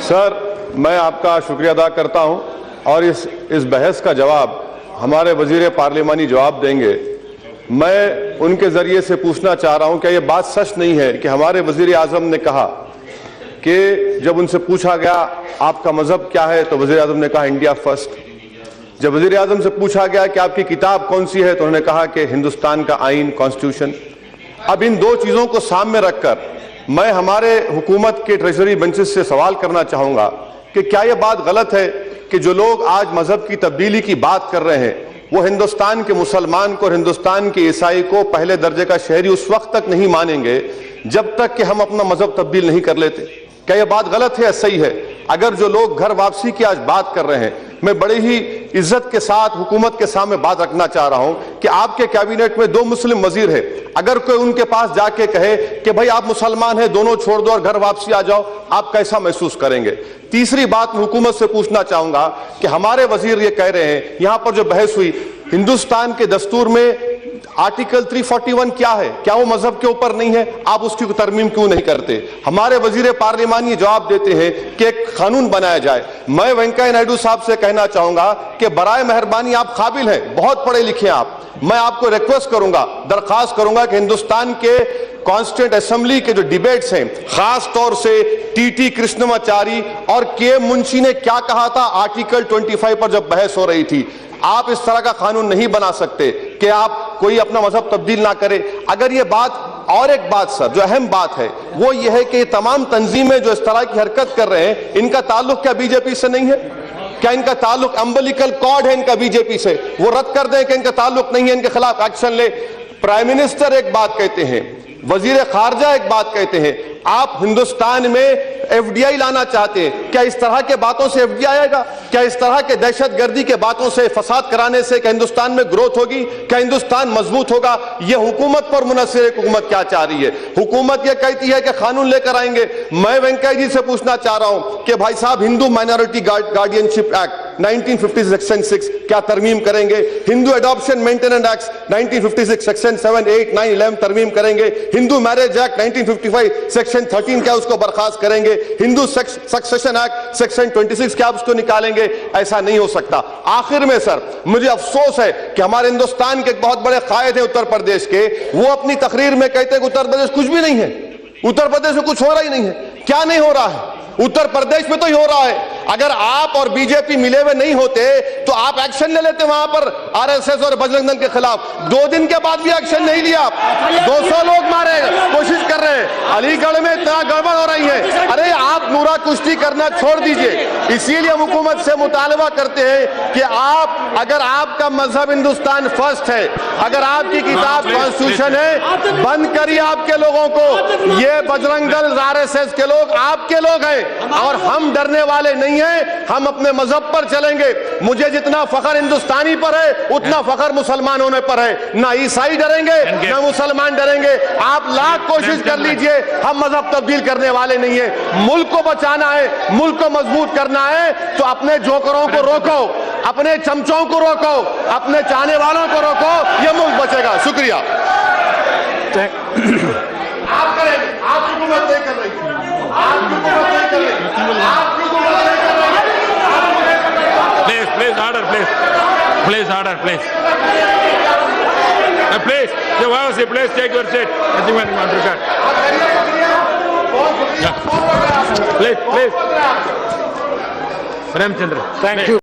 Sir, मैं आपका शुक्रिया अदा करता हूं और इस बहस का जवाब हमारे वजीर पार्लिमानी जवाब देंगे। मैं उनके जरिए से पूछना चाह रहा हूं, क्या ये बात सच नहीं है कि हमारे वजीर आजम ने कहा कि जब उनसे पूछा गया आपका मजहब क्या है तो वजीर आजम ने कहा इंडिया फर्स्ट। जब वजीर आजम से पूछा गया कि आपकी किताब कौन सी है तो उन्होंने कहा कि हिंदुस्तान का आइन, कॉन्स्टिट्यूशन। अब इन दो चीजों को सामने रखकर मैं हमारे हुकूमत के ट्रेजरी बेंचेस से सवाल करना चाहूंगा कि क्या यह बात गलत है कि जो लोग आज मजहब की तब्दीली की बात कर रहे हैं वो हिंदुस्तान के मुसलमान को और हिंदुस्तान के ईसाई को पहले दर्जे का शहरी उस वक्त तक नहीं मानेंगे जब तक कि हम अपना मजहब तब्दील नहीं कर लेते? क्या यह बात गलत है या सही है? अगर जो लोग घर वापसी की आज बात कर रहे हैं, मैं बड़ी ही इज्जत के साथ हुकूमत के सामने बात रखना चाह रहा हूं कि आपके कैबिनेट में 2 मुस्लिम वजीर है। अगर कोई उनके पास जाके कहे कि भाई आप मुसलमान हैं, दोनों छोड़ दो और घर वापसी आ जाओ, आप कैसा महसूस करेंगे? तीसरी बात मैं हुकूमत से पूछना चाहूंगा कि हमारे वजीर ये कह रहे हैं, यहां पर जो बहस हुई, हिंदुस्तान के दस्तूर में आर्टिकल 341 क्या है? क्या वो मजहब के ऊपर नहीं है? आप उसकी तरमीम क्यों नहीं करते? हमारे वजीर पार्लिमानी जवाब देते हैं कि एक कानून बनाया जाए। मैं वेंकैया नायडू साहब से कहना चाहूंगा कि बराए मेहरबानी, आप काबिल हैं, बहुत पढ़े लिखे हैं आप, मैं आपको रिक्वेस्ट करूंगा, दरखास्त करूंगा कि हिंदुस्तान के कॉन्स्टिट्यूंट असेंबली के जो डिबेट्स हैं, खास तौर से टीटी कृष्णमाचारी और के मुंशी ने क्या कहा था आर्टिकल 25 पर जब बहस हो रही थी, आप इस तरह का कानून नहीं बना सकते कि आप कोई अपना मजहब तब्दील ना करे। अगर ये बात, और एक बात सर जो अहम बात है वो ये है कि तमाम तंजीमें जो इस तरह की हरकत कर रहे हैं, इनका ताल्लुक क्या बीजेपी से नहीं है? क्या इनका ताल्लुक अम्बिलिकल कॉर्ड है इनका बीजेपी से? वो रद्द कर दें कि इनका ताल्लुक नहीं है, इनके खिलाफ एक्शन ले। प्राइम मिनिस्टर एक बात कहते हैं, वजीर खारजा एक बात कहते हैं, आप हिंदुस्तान में एफडीआई लाना चाहते हैं। क्या इस तरह के बातों से एफडीआई आएगा? क्या इस तरह के दहशतगर्दी के बातों से, फसाद कराने से क्या हिंदुस्तान में ग्रोथ होगी? क्या हिंदुस्तान मजबूत होगा? यह हुकूमत पर मुनहसर है, हुकूमत क्या चाह रही है? हुकूमत यह कहती है कि कानून लेकर आएंगे। मैं वेंकैया जी से पूछना चाह रहा हूं कि भाई साहब, Hindu minority guardianship act 1956 section 6 क्या तरमीम करेंगे? Hindu adoption maintenance act 1956 section 7, 8, 9, 11 तरमीम करेंगे? हिंदू मैरिज एक्ट 1955 सेक्शन 13 क्या उसको बर्खास्त करेंगे? हिंदू सक्सेशन एक्ट सेक्शन 26 क्या उसको निकालेंगे? ऐसा नहीं हो सकता। आखिर में सर, मुझे अफसोस है कि हमारे हिंदुस्तान के बहुत बड़े कायद हैं उत्तर प्रदेश के, वो अपनी तकरीर में कहते हैं कि उत्तर प्रदेश कुछ भी नहीं है, उत्तर प्रदेश में कुछ हो रहा ही नहीं है। क्या नहीं हो रहा है? उत्तर प्रदेश में तो ही हो रहा है। अगर आप और बीजेपी मिले हुए नहीं होते तो आप एक्शन ले लेते वहां पर आरएसएस और बजरंग दल के खिलाफ। 2 दिन के बाद भी एक्शन नहीं लिया। 200 लोग मारे, कोशिश कर रहे हैं। अलीगढ़ में इतना गड़बड़ हो रही है। अरे आप नूरा कुश्ती करना छोड़ दीजिए। इसीलिए हम हुकूमत से मुतालबा करते हैं कि आप, अगर आपका मजहब हिंदुस्तान फर्स्ट है, अगर आपकी किताब कॉन्स्टिट्यूशन है, बंद करिए आपके लोगों को। ये बजरंग दल, आरएसएस के लोग आपके लोग हैं और हम डरने वाले नहीं हैं। हम अपने मजहब पर चलेंगे। मुझे जितना फख्र हिंदुस्तानी पर है उतना फख्र मुसलमान होने पर है। ना ईसाई डरेंगे ना मुसलमान डरेंगे। आप लाख कोशिश कर लीजिए, हम मजहब तब्दील करने वाले नहीं है। मुल्क को बचाना है, मुल्क को मजबूत करना है तो अपने जोकरों को रोको, अपने चमचों को रोको, अपने चाहने वालों को रोको, यह मुल्क बचेगा। शुक्रिया। आप करेंगे, आप हुकूमत नहीं कर रही, आप हुकूमत नहीं कर रही, आप हुकूमत नहीं कर रही। Please order, please. Please order, please. Please, you have a seat. Please take your seat. Anyone want to cut? Please, please. Premchandra. Thank you.